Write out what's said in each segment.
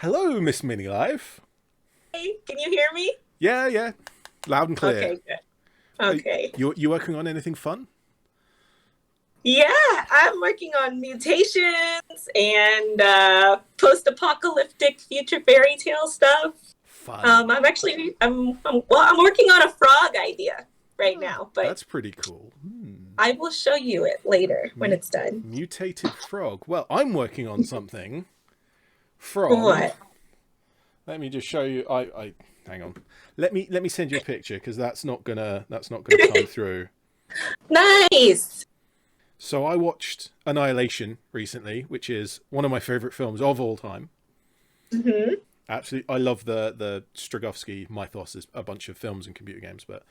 Hello, MissMiniLife. Hey, can you hear me? Yeah, loud and clear. Okay, good. Okay. You working on anything fun? Yeah, I'm working on mutations and post-apocalyptic future fairy tale stuff. Fun. I'm working on a frog idea right now, but That's pretty cool. I will show you it later when it's done. Mutated frog. Well, I'm working on something from. What? Let me just show you. I hang on. Let me send you a picture because that's not gonna come through. Nice. So I watched Annihilation recently, which is one of my favorite films of all time. Hmm. Absolutely, I love the Strygovsky mythos. There's a bunch of films and computer games, but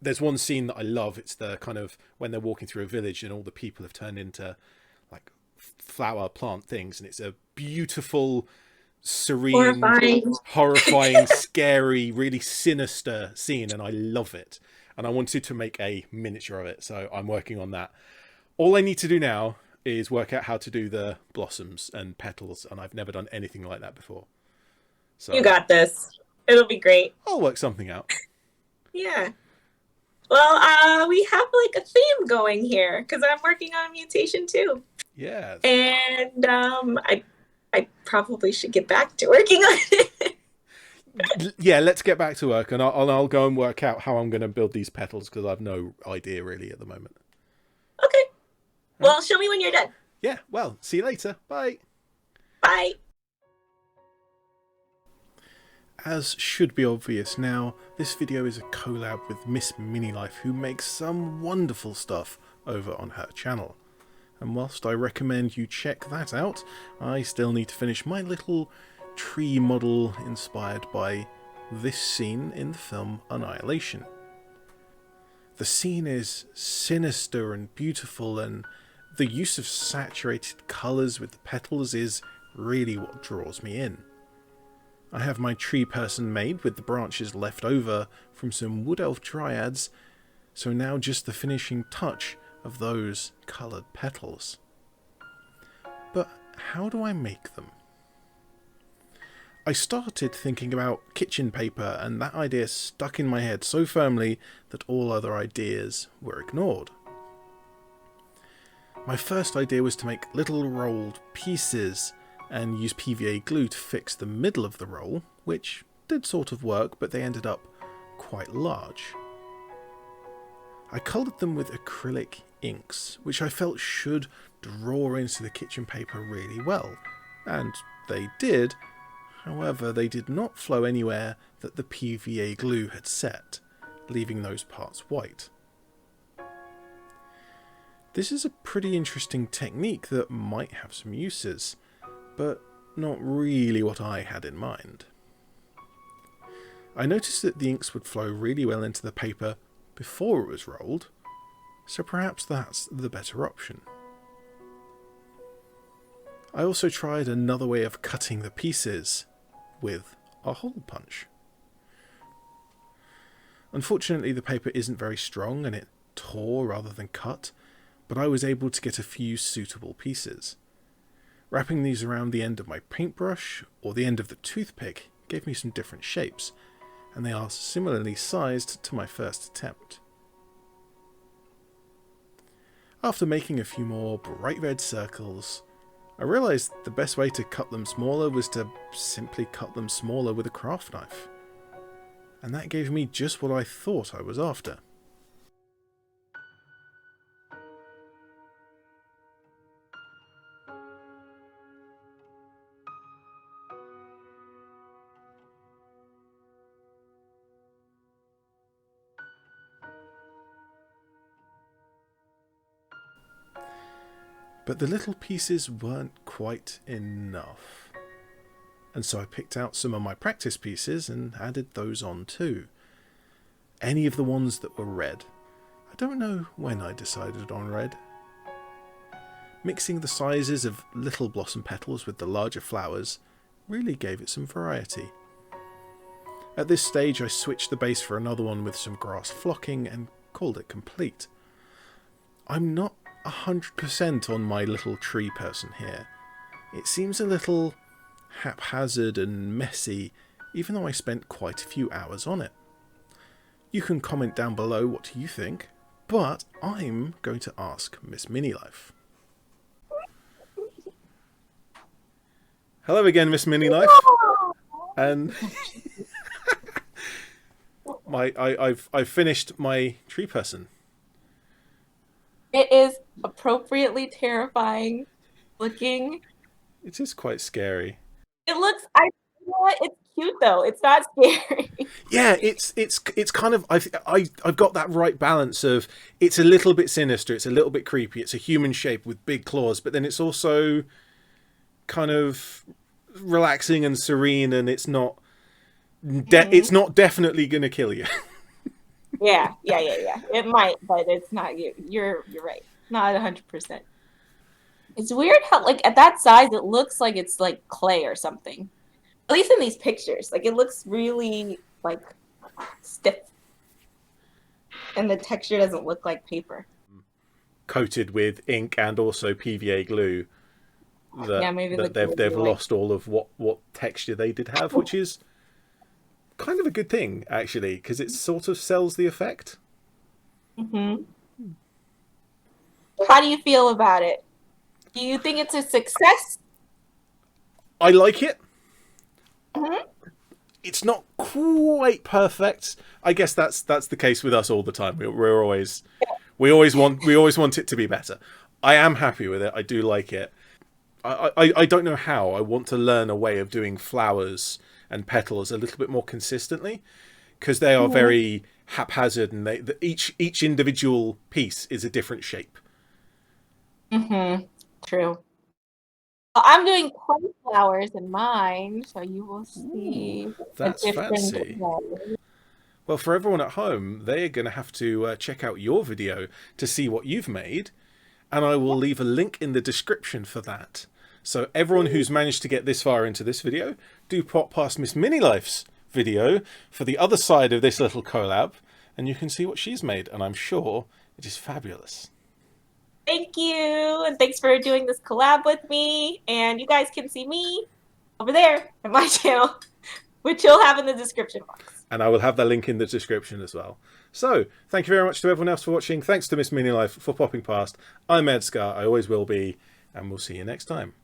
there's one scene that I love. It's the kind of when they're walking through a village and all the people have turned into like flower plant things, and it's a beautiful, serene, Horrifying. horrifying, scary, really sinister scene, and I love it. And I wanted to make a miniature of it, so I'm working on that. All I need to do now is work out how to do the blossoms and petals, and I've never done anything like that before. You So got this. It'll be great. I'll work something out. Yeah. Well, we have like a theme going here because I'm working on mutation too, Yeah. and I probably should get back to working on it. Yeah, let's get back to work, and I'll go and work out how I'm going to build these petals because I've no idea really at the moment. Okay. Well, show me when you're done. Yeah, well, see you later. Bye. Bye. As should be obvious now, this video is a collab with MissMiniLife, who makes some wonderful stuff over on her channel. And whilst I recommend you check that out, I still need to finish my little tree model inspired by this scene in the film Annihilation. The scene is sinister and beautiful, and the use of saturated colours with the petals is really what draws me in. I have my tree person made with the branches left over from some wood elf dryads, so now just the finishing touch of those coloured petals. But how do I make them? I started thinking about kitchen paper, and that idea stuck in my head so firmly that all other ideas were ignored. My first idea was to make little rolled pieces and use PVA glue to fix the middle of the roll, which did sort of work, but they ended up quite large. I coloured them with acrylic inks, which I felt should draw into the kitchen paper really well, and they did. However, they did not flow anywhere that the PVA glue had set, leaving those parts white. This is a pretty interesting technique that might have some uses, but not really what I had in mind. I noticed that the inks would flow really well into the paper before it was rolled, so perhaps that's the better option. I also tried another way of cutting the pieces, with a hole punch. Unfortunately, the paper isn't very strong and it tore rather than cut, but I was able to get a few suitable pieces. Wrapping these around the end of my paintbrush or the end of the toothpick gave me some different shapes, and they are similarly sized to my first attempt. After making a few more bright red circles, I realised the best way to cut them smaller was to simply cut them smaller with a craft knife. And that gave me just what I thought I was after. But the little pieces weren't quite enough. And so I picked out some of my practice pieces and added those on too. Any of the ones that were red. I don't know when I decided on red. Mixing the sizes of little blossom petals with the larger flowers really gave it some variety. At this stage I switched the base for another one with some grass flocking and called it complete. I'm not 100% on my little tree person here. It seems a little haphazard and messy, even though I spent quite a few hours on it. You can comment down below what you think, but I'm going to ask MissMiniLife. Hello again, MissMiniLife. And I've finished my tree person. It is appropriately terrifying looking. It is quite scary. It looks, I know what? It's cute though. It's not scary. Yeah, it's kind of I've got that right balance of it's a little bit sinister, it's a little bit creepy, it's a human shape with big claws, but then it's also kind of relaxing and serene, and it's not it's not definitely gonna kill you. Yeah. It might, but it's not you. You're right. Not 100%. It's weird how like at that size it looks like it's like clay or something. At least in these pictures. Like it looks really like stiff. And the texture doesn't look like paper. Coated with ink and also PVA glue, Yeah, maybe that the they've lost all of what texture they did have, which is kind of a good thing actually, because it sort of sells the effect. How do you feel about it? Do you think it's a success? I like it. It's not quite perfect. I guess that's the case with us all the time. We always want it to be better. I am happy with it. I do like it. I don't know how. I want to learn a way of doing flowers and petals a little bit more consistently, because they are very haphazard, and each individual piece is a different shape. True. Well, I'm doing cornflowers in mine, so you will see. That's fancy. Well, for everyone at home, they're going to have to check out your video to see what you've made, and I will leave a link in the description for that. So everyone who's managed to get this far into this video, do pop past MissMiniLife's video for the other side of this little collab, and you can see what she's made, and I'm sure it is fabulous. Thank you, and thanks for doing this collab with me. And you guys can see me over there at my channel, which you'll have in the description box. And I will have that link in the description as well. So, thank you very much to everyone else for watching. Thanks to MissMiniLife for popping past. I'm ED-SKaR, I always will be, and we'll see you next time.